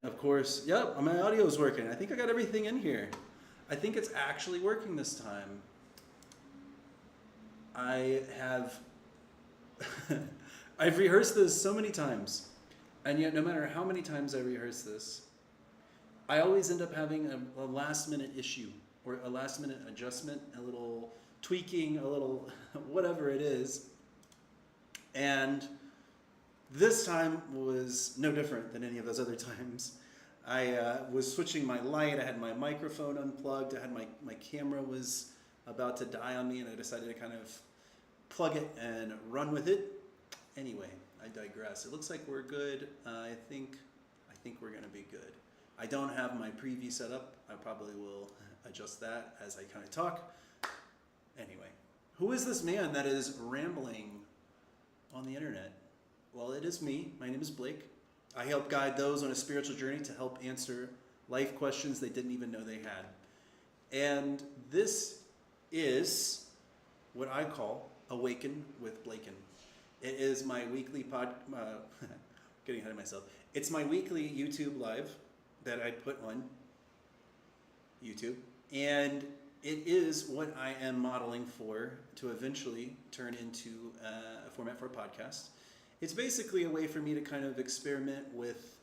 Of course, yep, my audio is working. I think I got everything in here. I think it's actually working this time. I have I've rehearsed this so many times, and yet no matter how many times I rehearse this, I always end up having a last minute issue or a last minute adjustment, a little tweaking, a little whatever it is. And this time was no different than any of those other times. I was switching my light, I had my microphone unplugged, I had my camera was about to die on me, and I decided to kind of plug it and run with it. Anyway, I digress. It looks like we're good. I think we're gonna be good. I don't have my preview set up. I probably will adjust that as I kind of talk. Anyway, who is this man that is rambling on the internet? Well, it is me. My name is Blake. I help guide those on a spiritual journey to help answer life questions they didn't even know they had. And this is what I call Awaken with Blaken. It is my weekly getting ahead of myself. It's my weekly YouTube live that I put on YouTube. And it is what I am modeling for to eventually turn into a format for a podcast. It's basically a way for me to kind of experiment with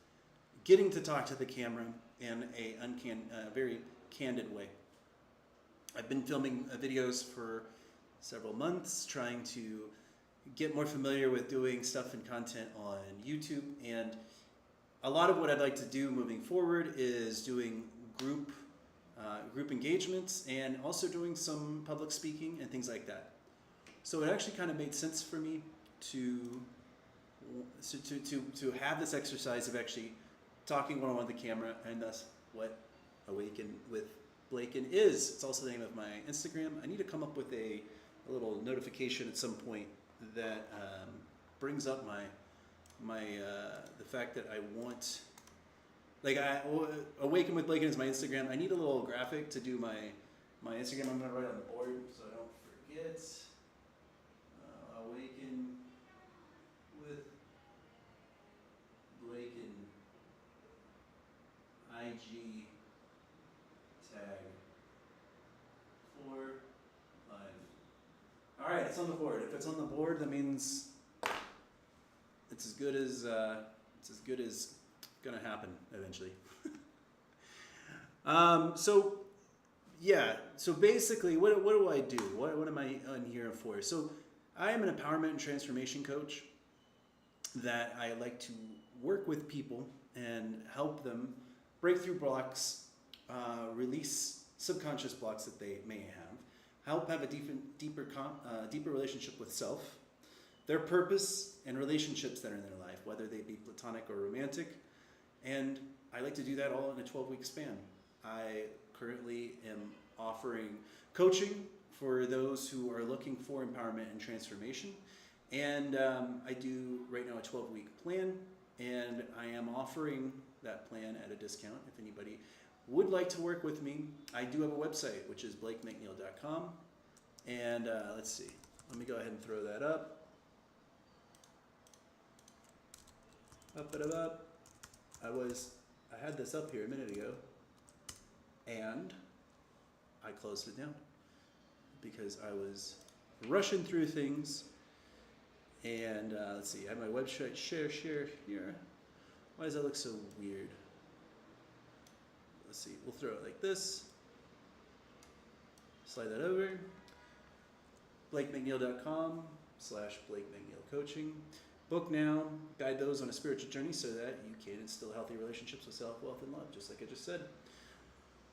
getting to talk to the camera in a very candid way. I've been filming videos for several months, trying to get more familiar with doing stuff and content on YouTube. And a lot of what I'd like to do moving forward is doing group engagements and also doing some public speaking and things like that. So it actually kind of made sense for me to have this exercise of actually talking one-on-one with the camera, and thus what Awaken with Blaken is. It's also the name of my Instagram. I need to come up with a little notification at some point that brings up the fact that I want, Awaken with Blaken is my Instagram. I need a little graphic to do my Instagram. I'm gonna write on the board so I don't forget. Awaken with Blaken IG tag 4 5. All right, it's on the board. If it's on the board, that means it's as good as gonna happen eventually. So basically, what do I do? What am I on here for? So I am an empowerment and transformation coach that I like to work with people and help them break through blocks, release subconscious blocks that they may have, help have a deeper relationship with self, their purpose, and relationships that are in their life, whether they be platonic or romantic. And I like to do that all in a 12-week span. I currently am offering coaching for those who are looking for empowerment and transformation. And I do right now a 12-week plan, and I am offering that plan at a discount if anybody would like to work with me. I do have a website, which is blakemcneil.com. And let's see, let me go ahead and throw that up. Up it up. I had this up here a minute ago, and I closed it down because I was rushing through things. And let's see, I have my website share here. Why does that look so weird? Let's see, we'll throw it like this. Slide that over. BlakeMcNeil.com/Blake McNeil Coaching. Book now, guide those on a spiritual journey so that you can instill healthy relationships with self, wealth, and love, just like I just said.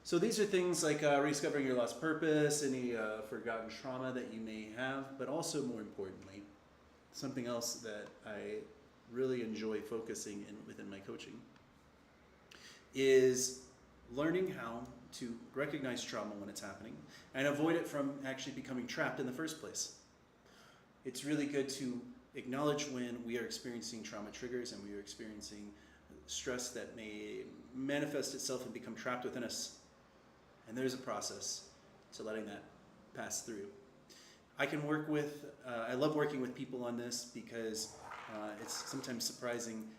So these are things like rediscovering your lost purpose, any forgotten trauma that you may have, but also more importantly, something else that I really enjoy focusing within my coaching is learning how to recognize trauma when it's happening and avoid it from actually becoming trapped in the first place. It's really good to acknowledge when we are experiencing trauma triggers and we are experiencing stress that may manifest itself and become trapped within us. And there's a process to letting that pass through. I love working with people on this because it's sometimes surprising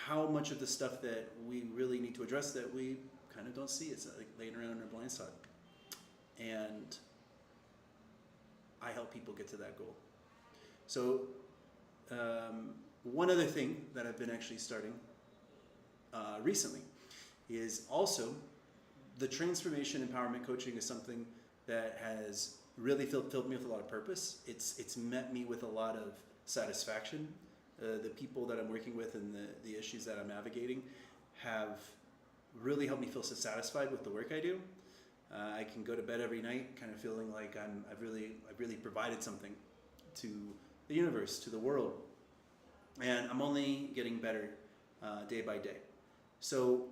how much of the stuff that we really need to address that we kind of don't see. It's like laying around in our blind spot. And I help people get to that goal. So one other thing that I've been actually starting recently is also the transformation empowerment coaching is something that has really filled me with a lot of purpose. It's met me with a lot of satisfaction. The people that I'm working with and the issues that I'm navigating have really helped me feel so satisfied with the work I do. I can go to bed every night kind of feeling like I've really provided something to the universe, to the world, and I'm only getting better day by day. So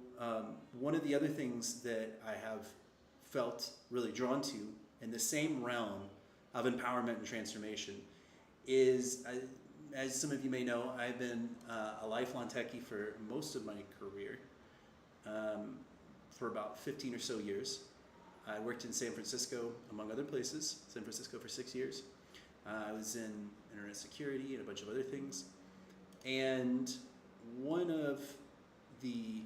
one of the other things that I have felt really drawn to in the same realm of empowerment and transformation is, as some of you may know, I've been a lifelong techie for most of my career, for about 15 or so years. I worked in San Francisco, among other places, San Francisco for 6 years. I was in internet security and a bunch of other things. And one of the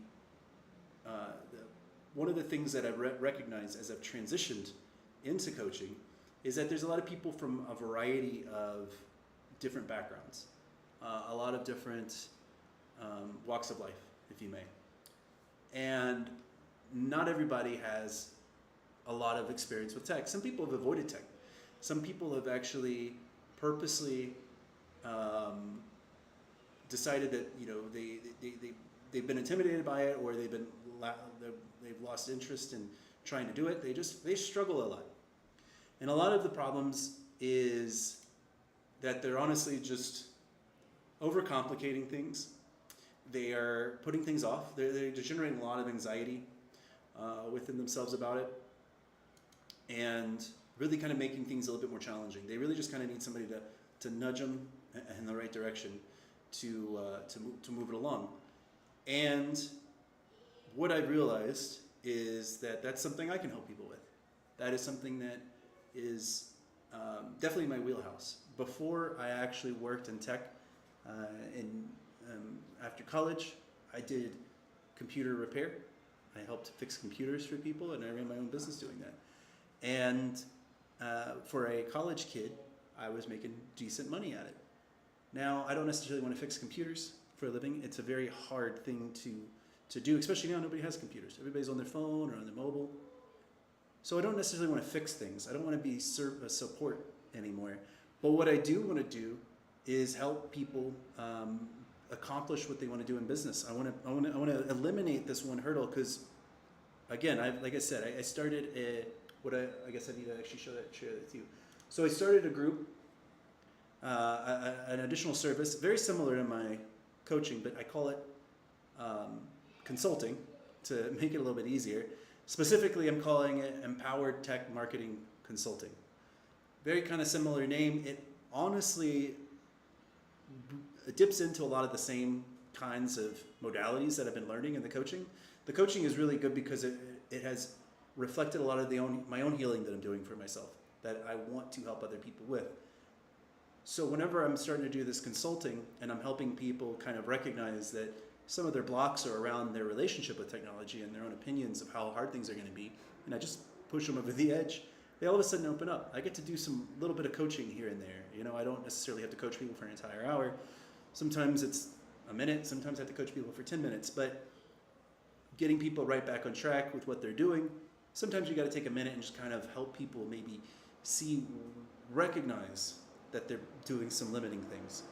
things that I've recognized as I've transitioned into coaching is that there's a lot of people from a variety of different backgrounds, a lot of different walks of life, if you may. And not everybody has a lot of experience with tech. Some people have avoided tech. Some people have actually purposely decided that they've been intimidated by it, or they've lost interest in trying to do it. They struggle a lot, and a lot of the problems is that they're honestly just overcomplicating things. They are putting things off. They're generating a lot of anxiety within themselves about it, and really kind of making things a little bit more challenging. They really just kind of need somebody to nudge them in the right direction to move it along. And what I've realized is that that's something I can help people with. That is something that is definitely my wheelhouse. Before I actually worked in tech, after college, I did computer repair. I helped fix computers for people, and I ran my own business doing that. And for a college kid, I was making decent money at it. Now, I don't necessarily want to fix computers for a living. It's a very hard thing to do, especially now nobody has computers. Everybody's on their phone or on their mobile. So I don't necessarily want to fix things. I don't want to be support anymore. But what I do want to do is help people accomplish what they want to do in business. I want to eliminate this one hurdle because, again, like I said, I started I guess I need to actually share that with you. So I started a group, an additional service, very similar to my coaching, but I call it consulting to make it a little bit easier. Specifically, I'm calling it Empowered Tech Marketing Consulting. Very kind of similar name. It honestly dips into a lot of the same kinds of modalities that I've been learning in the coaching. The coaching is really good because it has reflected a lot of my own healing that I'm doing for myself, that I want to help other people with. So whenever I'm starting to do this consulting and I'm helping people kind of recognize that some of their blocks are around their relationship with technology and their own opinions of how hard things are going to be, and I just push them over the edge, they all of a sudden open up. I get to do some little bit of coaching here and there. I don't necessarily have to coach people for an entire hour. Sometimes it's a minute, sometimes I have to coach people for 10 minutes, but getting people right back on track with what they're doing, sometimes you got to take a minute and just kind of help people maybe recognize that they're doing some limiting things,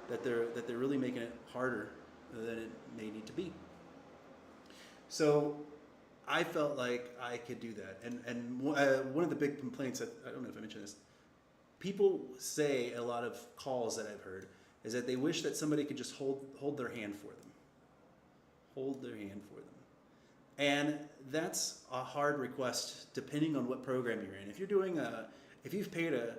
that they're really making it harder than it may need to be. So I felt like I could do that. And one of the big complaints, I don't know if I mentioned this, people say a lot of calls that I've heard is that they wish that somebody could just hold their hand for them. Hold their hand for them. And that's a hard request depending on what program you're in. If you've paid a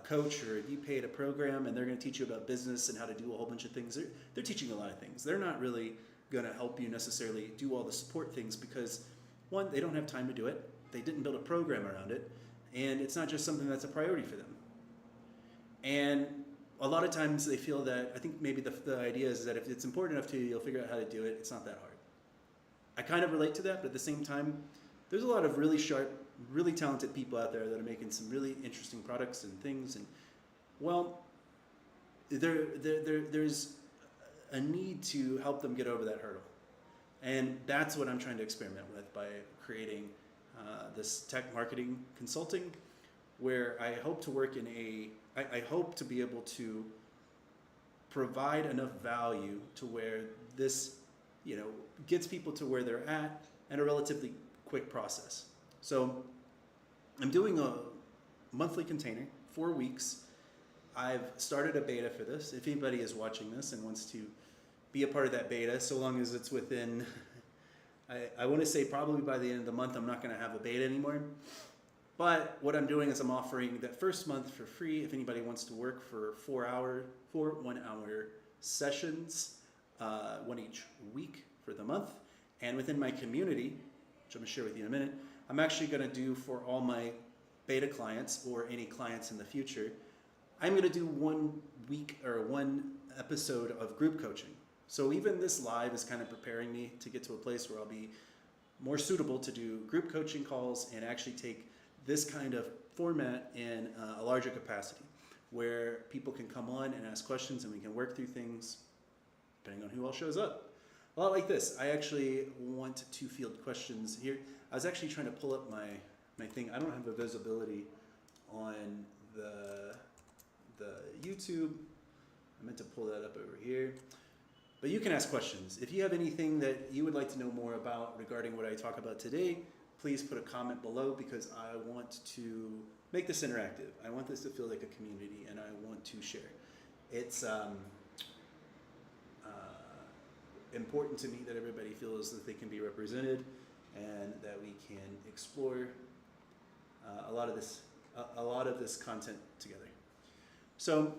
coach, or if you paid a program and they're going to teach you about business and how to do a whole bunch of things, they're teaching a lot of things. They're not really going to help you necessarily do all the support things because, one, they don't have time to do it. They didn't build a program around it. And it's not just something that's a priority for them. And a lot of times they feel that, I think maybe the idea is that if it's important enough to you, you'll figure out how to do it. It's not that hard. I kind of relate to that, but at the same time, there's a lot of really sharp, really talented people out there that are making some really interesting products and things. And well, there's a need to help them get over that hurdle. And that's what I'm trying to experiment with by creating this tech marketing consulting, where I hope to work in I hope to be able to provide enough value to where this, gets people to where they're at in a relatively quick process. So I'm doing a monthly container, 4 weeks. I've started a beta for this. If anybody is watching this and wants to be a part of that beta, so long as it's within, I want to say probably by the end of the month, I'm not going to have a beta anymore. But what I'm doing is I'm offering that first month for free if anybody wants to work for 4 1 hour sessions, one each week for the month. And within my community, which I'm going to share with you in a minute, I'm actually going to do for all my beta clients or any clients in the future, I'm going to do 1 week or 1 episode of group coaching. So even this live is kind of preparing me to get to a place where I'll be more suitable to do group coaching calls and actually take this kind of format in a larger capacity where people can come on and ask questions and we can work through things depending on who all shows up. A lot like this. I actually want to field questions here. I was actually trying to pull up my thing. I don't have the visibility on the YouTube. I meant to pull that up over here. But you can ask questions. If you have anything that you would like to know more about regarding what I talk about today, please put a comment below because I want to make this interactive. I want this to feel like a community and I want to share. It's important to me that everybody feels that they can be represented and that we can explore a lot of this content together. So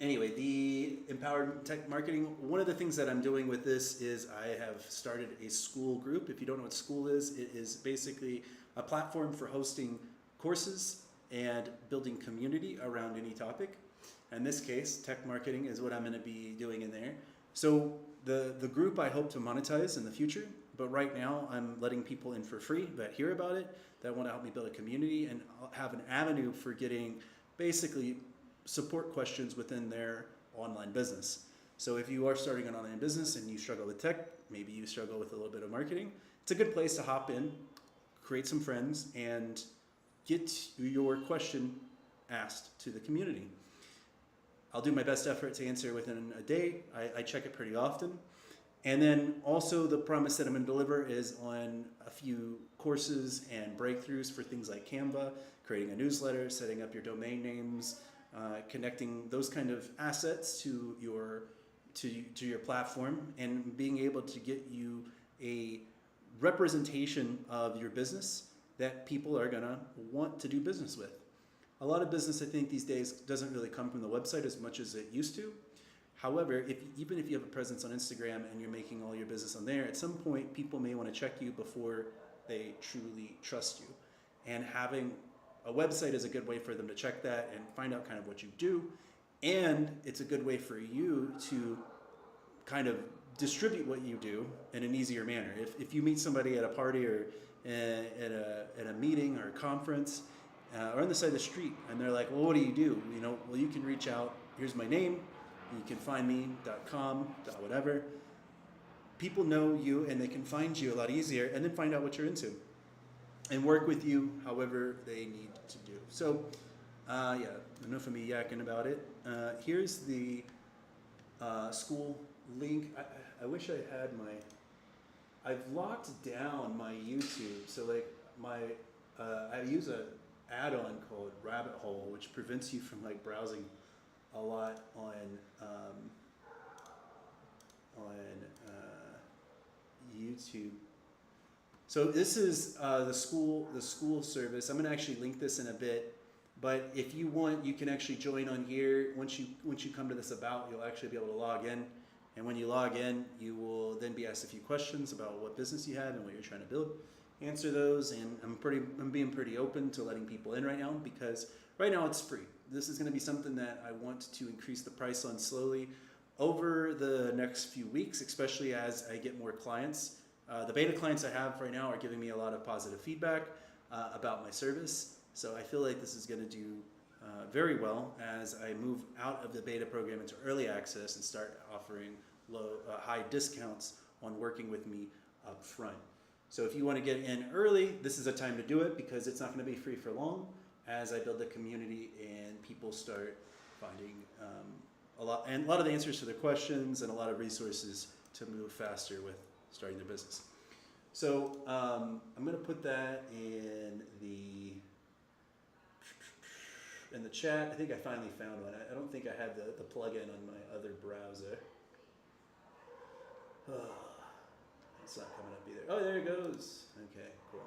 anyway, the Empowered Tech Marketing, one of the things that I'm doing with this is I have started a school group. If you don't know what school is, it is basically a platform for hosting courses and building community around any topic. In this case, tech marketing is what I'm going to be doing in there. So the group I hope to monetize in the future, but right now I'm letting people in for free that hear about it, that want to help me build a community and have an avenue for getting basically support questions within their online business. So if you are starting an online business and you struggle with tech, maybe you struggle with a little bit of marketing, it's a good place to hop in, create some friends, and get your question asked to the community. I'll do my best effort to answer within a day. I check it pretty often. And then also the promise that I'm going to deliver is on a few courses and breakthroughs for things like Canva, creating a newsletter, setting up your domain names, connecting those kind of assets to your platform, and being able to get you a representation of your business that people are going to want to do business with. A lot of business, I think, these days doesn't really come from the website as much as it used to. However, even if you have a presence on Instagram and you're making all your business on there, at some point people may want to check you before they truly trust you. And having a website is a good way for them to check that and find out kind of what you do. And it's a good way for you to kind of distribute what you do in an easier manner. If you meet somebody at a party or at a meeting or a conference or on the side of the street and they're like, well, what do you do? Well, you can reach out. Here's my name. You can find me .com, whatever. People know you and they can find you a lot easier and then find out what you're into and work with you however they need to do. So, enough of me yakking about it. Here's the school link. I wish I had I've locked down my YouTube. So I use a add-on called Rabbit Hole, which prevents you from browsing a lot on YouTube. So this is the school service. I'm going to actually link this in a bit, but if you want, you can actually join on here. Once you come to this about, you'll actually be able to log in, and when you log in, you will then be asked a few questions about what business you have and what you're trying to build, answer those, and I'm being pretty open to letting people in right now, because right now it's free. This is going to be something that I want to increase the price on slowly over the next few weeks, especially as I get more clients. The beta clients I have right now are giving me a lot of positive feedback about my service, so I feel like this is going to do very well as I move out of the beta program into early access and start offering high discounts on working with me up front. So if you want to get in early, this is a time to do it, because it's not going to be free for long as I build the community and people start finding a lot of the answers to their questions and a lot of resources to move faster with starting their business. So I'm going to put that in the chat. I think I finally found one. I don't think I had the plugin on my other browser. It's not coming up either. Oh, there it goes. Okay, cool.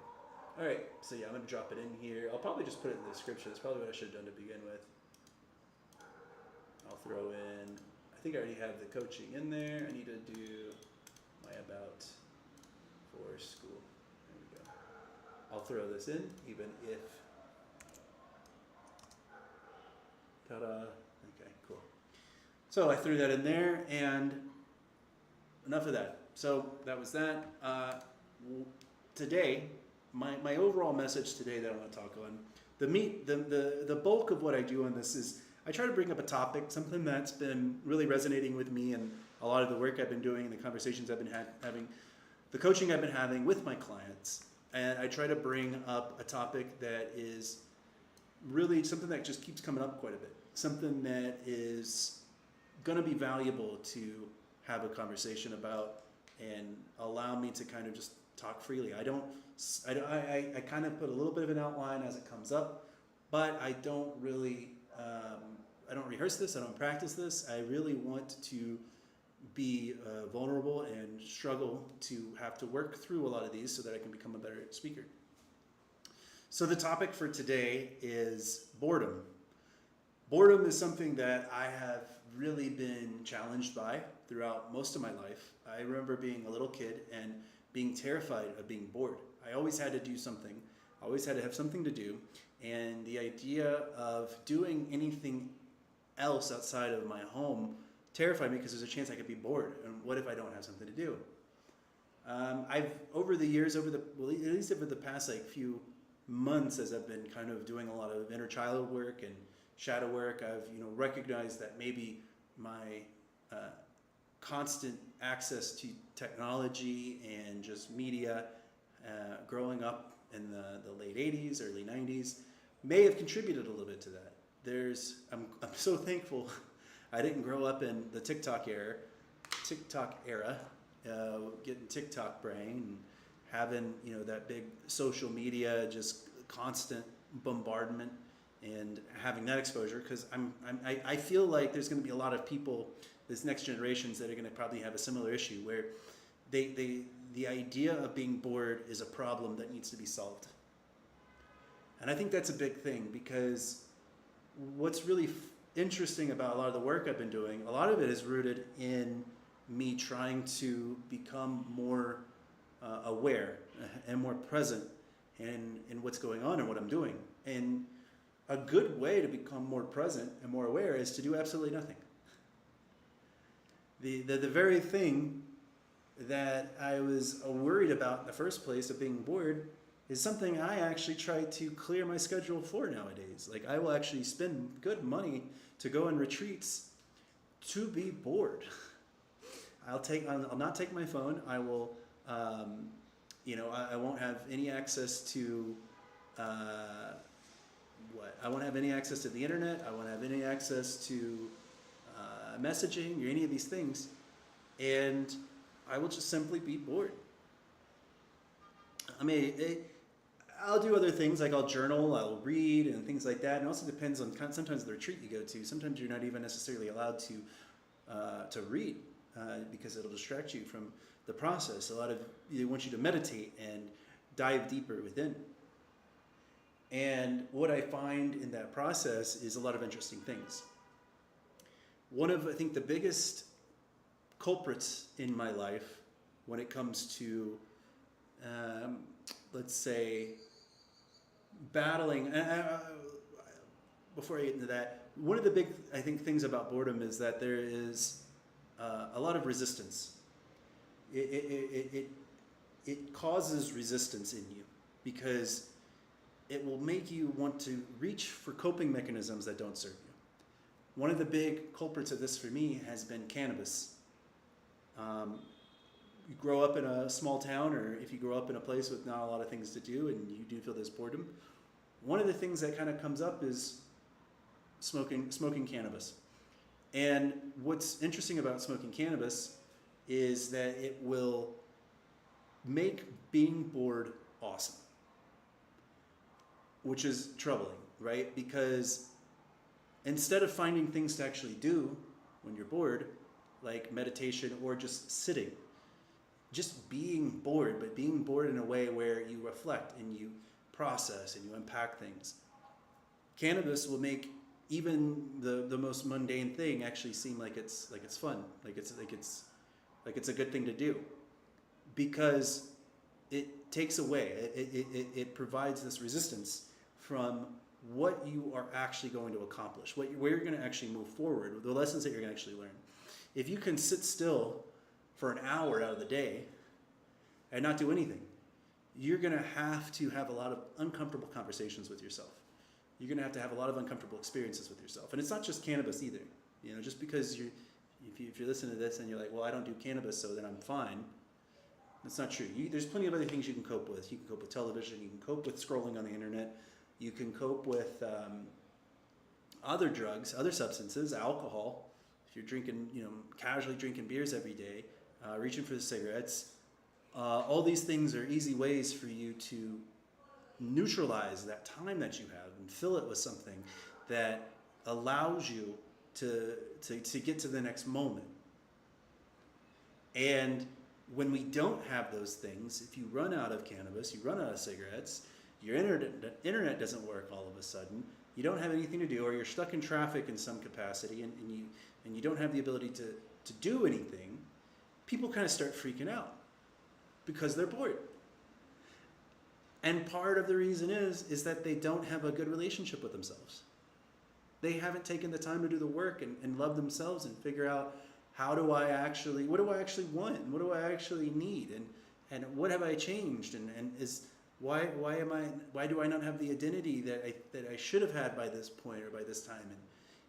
All right, so yeah, I'm going to drop it in here. I'll probably just put it in the description. That's probably what I should have done to begin with. I'll throw in, I think I already have the coaching in there. I need to do my about for school. There we go. I'll throw this in, even if, ta-da. Okay, cool. So I threw that in there, and enough of that. So that was that. Today, my overall message today that I want to talk on, the bulk of what I do on this is I try to bring up a topic, something that's been really resonating with me, and a lot of the work I've been doing, the conversations I've been having, the coaching I've been having with my clients, and I try to bring up a topic that is really something that just keeps coming up quite a bit, something that is going to be valuable to have a conversation about and allow me to kind of just talk freely. I kind of put a little bit of an outline as it comes up, but I don't really, I don't rehearse this, I don't practice this. I really want to be vulnerable and struggle to have to work through a lot of these so that I can become a better speaker. So the topic for today is boredom. Boredom is something that I have really been challenged by throughout most of my life. I remember being a little kid and being terrified of being bored. I always had to do something. I always had to have something to do. And the idea of doing anything else outside of my home terrified me, because there's a chance I could be bored. And what if I don't have something to do? I've, over the years, at least over the past few months, as I've been kind of doing a lot of inner child work and shadow work, I've recognized that maybe my constant access to technology and just media, growing up in the late 80s, early 90s, may have contributed a little bit to that. I'm so thankful I didn't grow up in the TikTok era, getting TikTok brain and having that big social media, just constant bombardment, and having that exposure, because I feel like there's going to be a lot of people, this next generations, that are going to probably have a similar issue where the idea of being bored is a problem that needs to be solved. And I think that's a big thing, because what's really interesting about a lot of the work I've been doing, a lot of it is rooted in me trying to become more aware and more present in what's going on and what I'm doing. And a good way to become more present and more aware is to do absolutely nothing. The very thing that I was worried about in the first place, of being bored, is something I actually try to clear my schedule for nowadays. Like, I will actually spend good money to go on retreats to be bored. I'll not take my phone. I will, I won't have any access to I won't have any access to the internet. I won't have any access to messaging or any of these things, and I will just simply be bored. I mean, I'll do other things, like I'll journal, I'll read, and things like that. And it also depends on sometimes the retreat you go to. Sometimes you're not even necessarily allowed to read because it'll distract you from the process. They want you to meditate and dive deeper within. And what I find in that process is a lot of interesting things. One of, I think, the biggest culprits in my life when it comes to let's say, battling. Before I get into that, one of the big, I think, things about boredom is that there is a lot of resistance. It causes resistance in you because it will make you want to reach for coping mechanisms that don't serve you. One of the big culprits of this for me has been cannabis. You grow up in a small town, or if you grow up in a place with not a lot of things to do and you do feel this boredom, one of the things that kind of comes up is smoking cannabis. And what's interesting about smoking cannabis is that it will make being bored awesome, which is troubling, right? Because instead of finding things to actually do when you're bored, like meditation or just sitting, just being bored, but being bored in a way where you reflect and you process and you unpack things. Cannabis will make even the most mundane thing actually seem like it's fun, like it's a good thing to do, because it takes away, it provides this resistance from what you are actually going to accomplish, where you're going to actually move forward, the lessons that you're going to actually learn. If you can sit still for an hour out of the day and not do anything, you're going to have a lot of uncomfortable conversations with yourself. You're going to have a lot of uncomfortable experiences with yourself. And it's not just cannabis either. You know, just because if you're listening to this and you're like, well, I don't do cannabis, so then I'm fine. That's not true. There's plenty of other things you can cope with. You can cope with television. You can cope with scrolling on the internet. You can cope with other drugs, other substances, alcohol. If you're drinking, casually drinking beers every day, reaching for the cigarettes, all these things are easy ways for you to neutralize that time that you have and fill it with something that allows you to get to the next moment. And when we don't have those things, if you run out of cannabis, you run out of cigarettes, your internet doesn't work all of a sudden, you don't have anything to do, or you're stuck in traffic in some capacity, and you don't have the ability to do anything, people kind of start freaking out because they're bored. And part of the reason is that they don't have a good relationship with themselves. They haven't taken the time to do the work and love themselves and figure out what do I actually want, and what do I actually need, and what have I changed, and why do I not have the identity that I should have had by this point or by this time?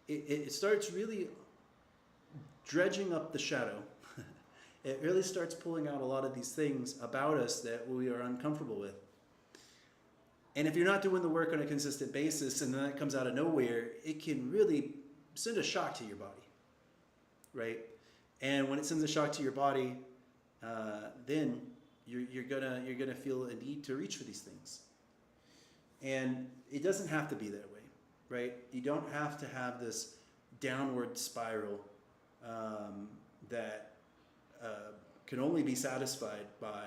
And it starts really dredging up the shadow. It really starts pulling out a lot of these things about us that we are uncomfortable with. And if you're not doing the work on a consistent basis and then that comes out of nowhere, it can really send a shock to your body, right? And when it sends a shock to your body, then you're gonna feel a need to reach for these things. And it doesn't have to be that way, right? You don't have to have this downward spiral that can only be satisfied by,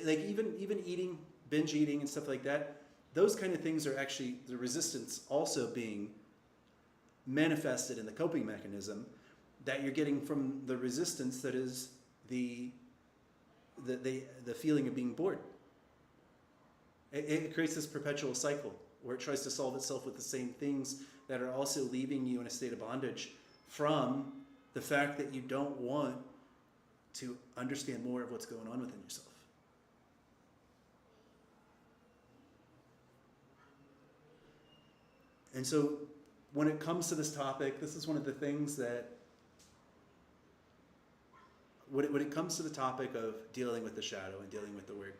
like, even eating, binge eating and stuff like that. Those kind of things are actually the resistance also being manifested in the coping mechanism that you're getting from the resistance that is the feeling of being bored. It creates this perpetual cycle where it tries to solve itself with the same things that are also leaving you in a state of bondage from the fact that you don't want to understand more of what's going on within yourself. And so when it comes to this topic, this is one of the things that, when it comes to the topic of dealing with the shadow and dealing with the work,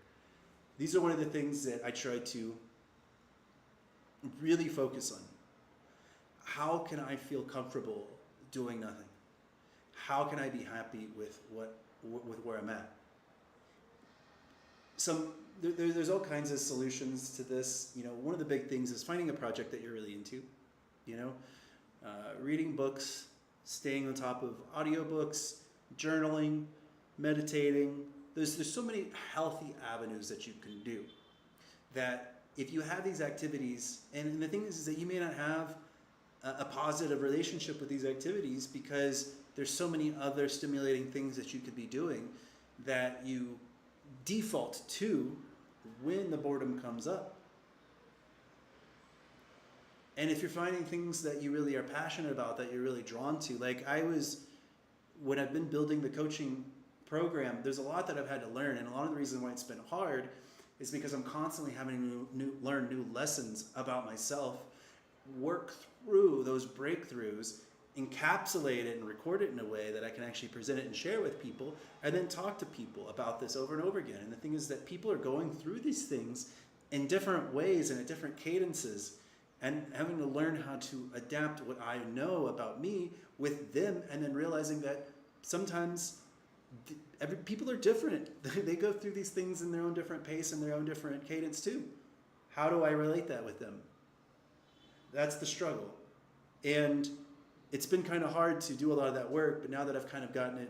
these are one of the things that I try to really focus on. How can I feel comfortable doing nothing? How can I be happy with where I'm at? There's all kinds of solutions to this. One of the big things is finding a project that you're really into. Reading books, staying on top of audiobooks, journaling, meditating. There's so many healthy avenues that you can do, that if you have these activities, and the thing is that you may not have a positive relationship with these activities because there's so many other stimulating things that you could be doing that you default to when the boredom comes up. And if you're finding things that you really are passionate about, that you're really drawn to, like when I've been building the coaching program, there's a lot that I've had to learn. And a lot of the reason why it's been hard is because I'm constantly having to learn new lessons about myself, work through those breakthroughs, encapsulate it and record it in a way that I can actually present it and share with people, and then talk to people about this over and over again. And the thing is that people are going through these things in different ways and at different cadences, and having to learn how to adapt what I know about me with them, and then realizing that sometimes people are different. They go through these things in their own different pace and their own different cadence too. How do I relate that with them? That's the struggle. And it's been kind of hard to do a lot of that work, but now that I've kind of gotten it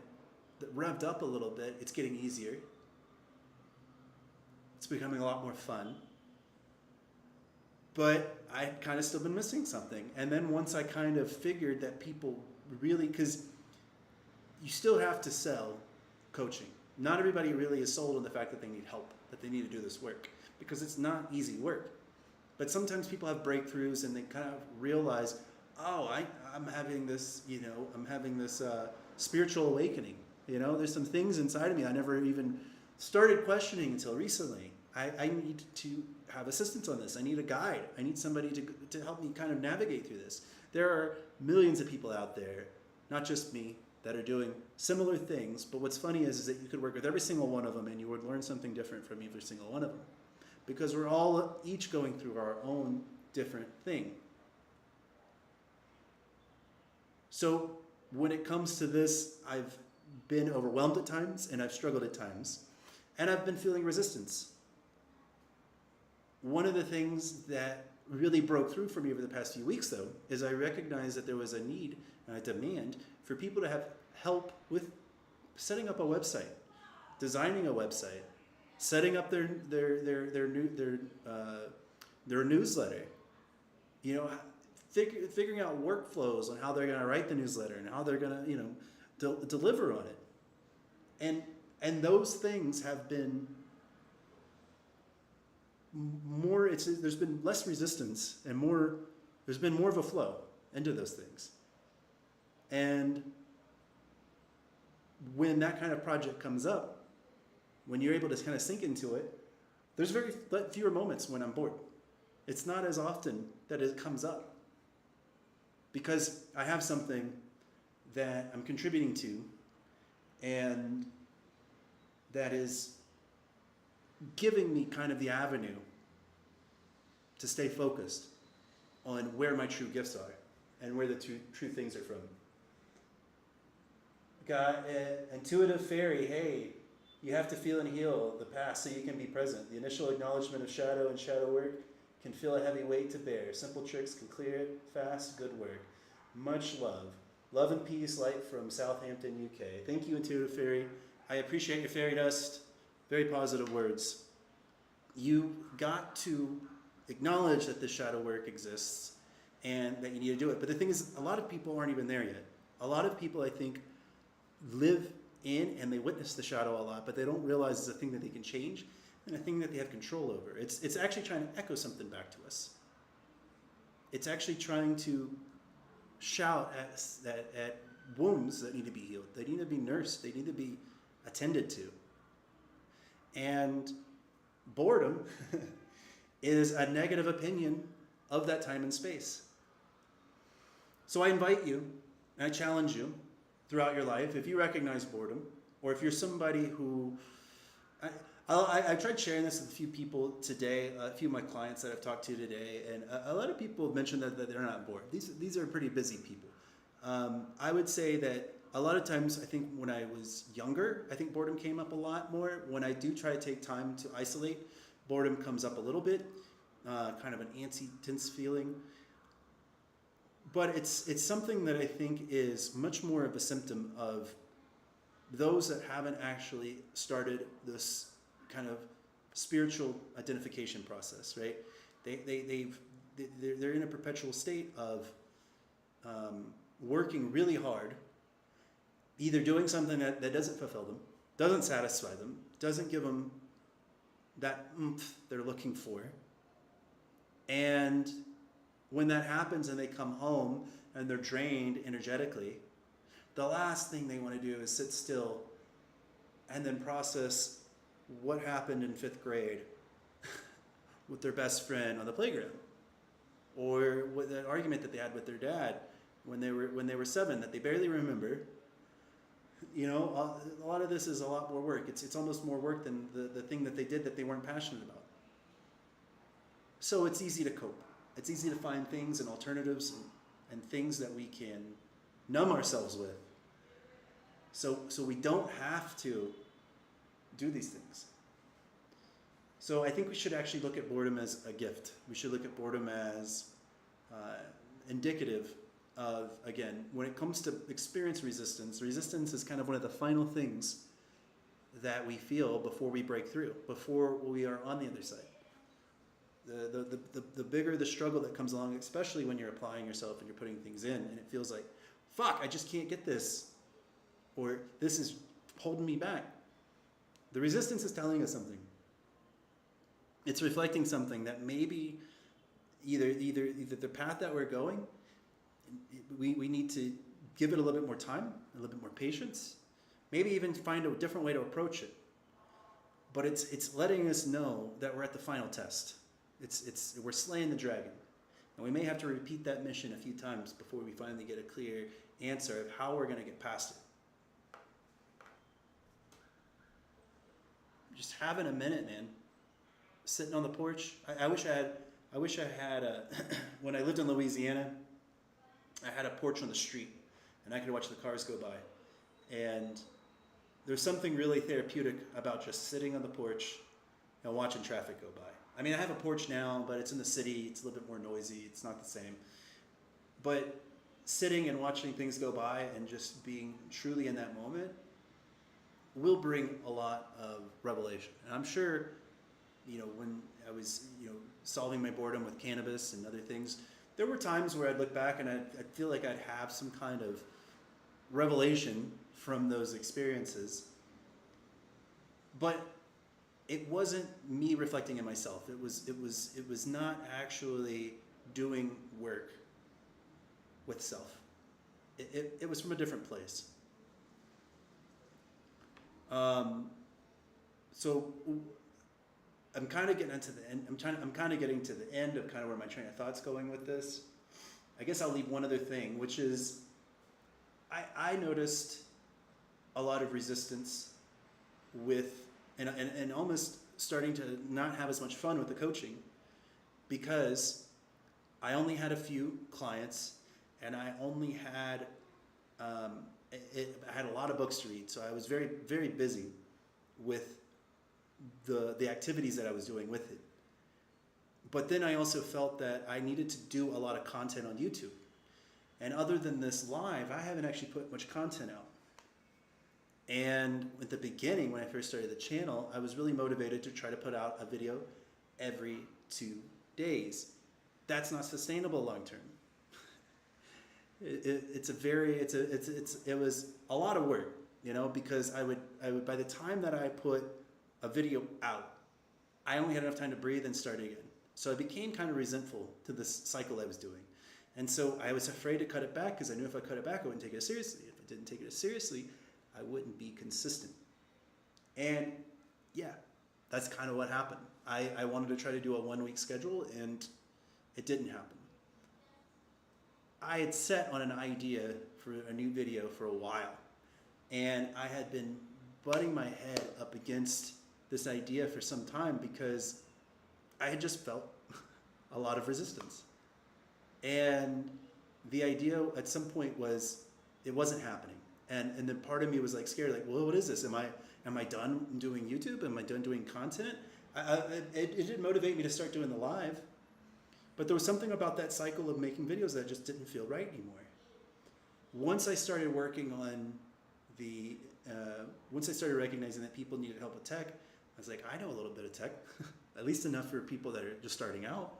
revved up a little bit, it's getting easier. It's becoming a lot more fun. But I kind of still been missing something. And then once I kind of figured that people really, because you still have to sell coaching. Not everybody really is sold on the fact that they need help, that they need to do this work, because it's not easy work. But sometimes people have breakthroughs and they kind of realize, oh, I'm having this, spiritual awakening. There's some things inside of me I never even started questioning until recently. I need to have assistance on this. I need a guide. I need somebody to help me kind of navigate through this. There are millions of people out there, not just me, that are doing similar things. But what's funny is that you could work with every single one of them and you would learn something different from every single one of them. Because we're all each going through our own different thing. So when it comes to this, I've been overwhelmed at times and I've struggled at times. And I've been feeling resistance. One of the things that really broke through for me over the past few weeks, though, is I recognized that there was a need and a demand for people to have help with setting up a website, designing a website, setting up their newsletter, figuring out workflows on how they're going to write the newsletter and how they're going to deliver on it, and those things have been more. There's been less resistance and there's been more of a flow into those things, and when that kind of project comes up, when you're able to kind of sink into it, there's very fewer moments when I'm bored. It's not as often that it comes up because I have something that I'm contributing to and that is giving me kind of the avenue to stay focused on where my true gifts are and where the true things are from. Got intuitive fairy, hey, you have to feel and heal the past so you can be present. The initial acknowledgement of shadow and shadow work can feel a heavy weight to bear. Simple tricks can clear it fast, good work. Much love. Love and peace, light from Southampton, UK. Thank you, intuitive fairy. I appreciate your fairy dust. Very positive words. You got to acknowledge that the shadow work exists and that you need to do it. But the thing is, a lot of people aren't even there yet. A lot of people, I think, live in and they witness the shadow a lot, but they don't realize it's a thing that they can change and a thing that they have control over. It's actually trying to echo something back to us. It's actually trying to shout at wounds that need to be healed. They need to be nursed. They need to be attended to. And boredom is a negative opinion of that time and space. So I invite you and I challenge you throughout your life, if you recognize boredom, or if you're somebody who, I tried sharing this with a few people today, a few of my clients that I've talked to today, and a lot of people have mentioned that they're not bored. These are pretty busy people. I would say that a lot of times, I think when I was younger, I think boredom came up a lot more. When I do try to take time to isolate, boredom comes up a little bit, kind of an antsy, tense feeling. But it's something that I think is much more of a symptom of those that haven't actually started this kind of spiritual identification process, right? They're in a perpetual state of working really hard, either doing something that doesn't fulfill them, doesn't satisfy them, doesn't give them that oomph they're looking for. And when that happens and they come home and they're drained energetically, the last thing they want to do is sit still and then process what happened in 5th grade with their best friend on the playground, or with that argument that they had with their dad when they were 7 that they barely remember. You know, a lot of this is a lot more work. It's almost more work than the thing that they did that they weren't passionate about. So it's easy to cope. It's easy to find things and alternatives and things that we can numb ourselves with. So we don't have to do these things. So I think we should actually look at boredom as a gift. We should look at boredom as indicative of, again, when it comes to experience resistance, resistance is kind of one of the final things that we feel before we break through, before we are on the other side. The bigger the struggle that comes along, especially when you're applying yourself and you're putting things in and it feels like, fuck, I just can't get this, or this is holding me back. The resistance is telling us something. It's reflecting something that maybe either the path that we're going, we need to give it a little bit more time, a little bit more patience, maybe even find a different way to approach it. But it's letting us know that we're at the final test. We're slaying the dragon. And we may have to repeat that mission a few times before we finally get a clear answer of how we're going to get past it. Just having a minute, man. Sitting on the porch. I wish I had when I lived in Louisiana, I had a porch on the street and I could watch the cars go by. And there's something really therapeutic about just sitting on the porch and watching traffic go by. I mean, I have a porch now, but it's in the city. It's a little bit more noisy. It's not the same. But sitting and watching things go by and just being truly in that moment will bring a lot of revelation. And I'm sure, you know, when I was, you know, solving my boredom with cannabis and other things, there were times where I'd look back and I'd feel like I'd have some kind of revelation from those experiences. But it wasn't me reflecting in myself. It was not actually doing work with self. It was from a different place. So I'm kind of getting into the end. I'm kind of getting to the end of kind of where my train of thought's going with this. I guess I'll leave one other thing, which is I noticed a lot of resistance with and almost starting to not have as much fun with the coaching because I only had a few clients and I only had I had a lot of books to read, so I was very, very busy with the activities that I was doing with it. But then I also felt that I needed to do a lot of content on YouTube. And other than this live, I haven't actually put much content out. And at the beginning, when I first started the channel, I was really motivated to try to put out a video every 2 days. That's not sustainable long term. It was a lot of work, you know, because I would by the time that I put a video out, I only had enough time to breathe and start again. So I became kind of resentful to this cycle I was doing. And so I was afraid to cut it back because I knew if I cut it back, I wouldn't take it as seriously. If I didn't take it as seriously, I wouldn't be consistent. And yeah, that's kind of what happened. I wanted to try to do a 1 week schedule and it didn't happen. I had set on an idea for a new video for a while, and I had been butting my head up against this idea for some time because I had just felt a lot of resistance. And the idea at some point was it wasn't happening. And then part of me was like scared, like, well, what is this? Am I done doing YouTube? Am I done doing content? It did motivate me to start doing the live. But there was something about that cycle of making videos that just didn't feel right anymore. Once I started working on once I started recognizing that people needed help with tech, I was like, I know a little bit of tech, at least enough for people that are just starting out.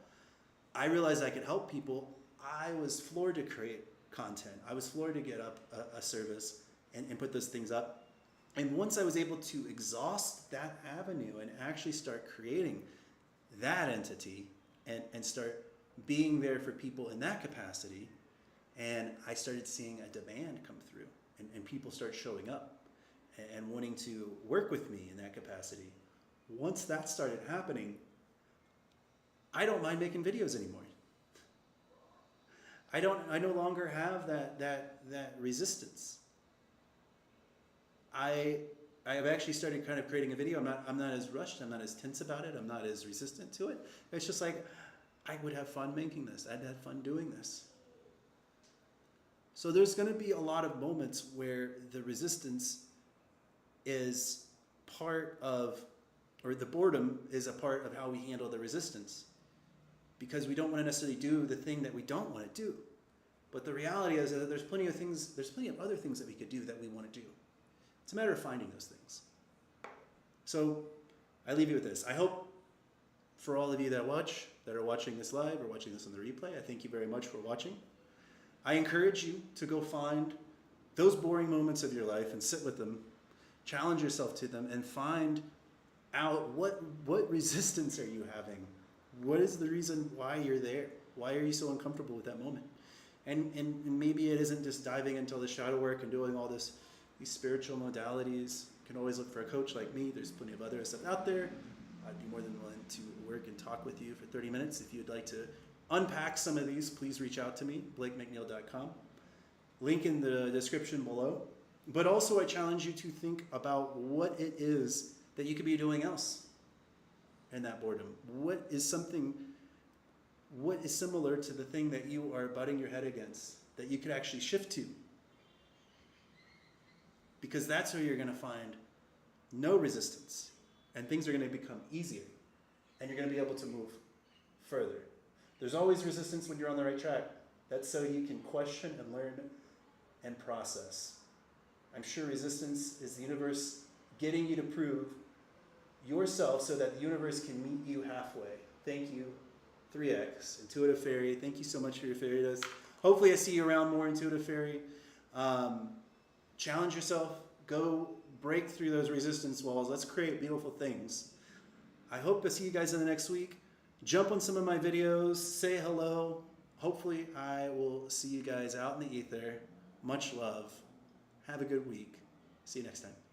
I realized I could help people. I was floored to create content. I was floored to get up a service and put those things up. And once I was able to exhaust that avenue and actually start creating that entity and start being there for people in that capacity, and I started seeing a demand come through, and people start showing up and wanting to work with me in that capacity. Once that started happening, I don't mind making videos anymore. I no longer have that resistance. I have actually started kind of creating a video. I'm not as rushed. I'm not as tense about it. I'm not as resistant to it. It's just like, I would have fun making this. I'd have fun doing this. So there's going to be a lot of moments where the resistance is part of, or the boredom is a part of how we handle the resistance, because we don't want to necessarily do the thing that we don't want to do. But the reality is that there's plenty of other things that we could do that we want to do. It's a matter of finding those things. So I leave you with this. I hope for all of you that are watching this live or watching this on the replay, I thank you very much for watching. I encourage you to go find those boring moments of your life and sit with them, challenge yourself to them, and find out what resistance are you having? What is the reason why you're there? Why are you so uncomfortable with that moment? And maybe it isn't just diving into the shadow work and doing all these spiritual modalities. You can always look for a coach like me. There's plenty of other stuff out there. I'd be more than willing to work and talk with you for 30 minutes. If you'd like to unpack some of these, please reach out to me, blakemcneil.com. Link in the description below. But also I challenge you to think about what it is that you could be doing else in that boredom. What is similar to the thing that you are butting your head against that you could actually shift to? Because that's where you're going to find no resistance, and things are going to become easier, and you're going to be able to move further. There's always resistance when you're on the right track. That's so you can question and learn and process. I'm sure resistance is the universe getting you to prove yourself so that the universe can meet you halfway. Thank you, 3X, Intuitive Fairy. Thank you so much for your fairy dust. Hopefully I see you around more, Intuitive Fairy. Challenge yourself. Go break through those resistance walls. Let's create beautiful things. I hope to see you guys in the next week. Jump on some of my videos. Say hello. Hopefully I will see you guys out in the ether. Much love. Have a good week. See you next time.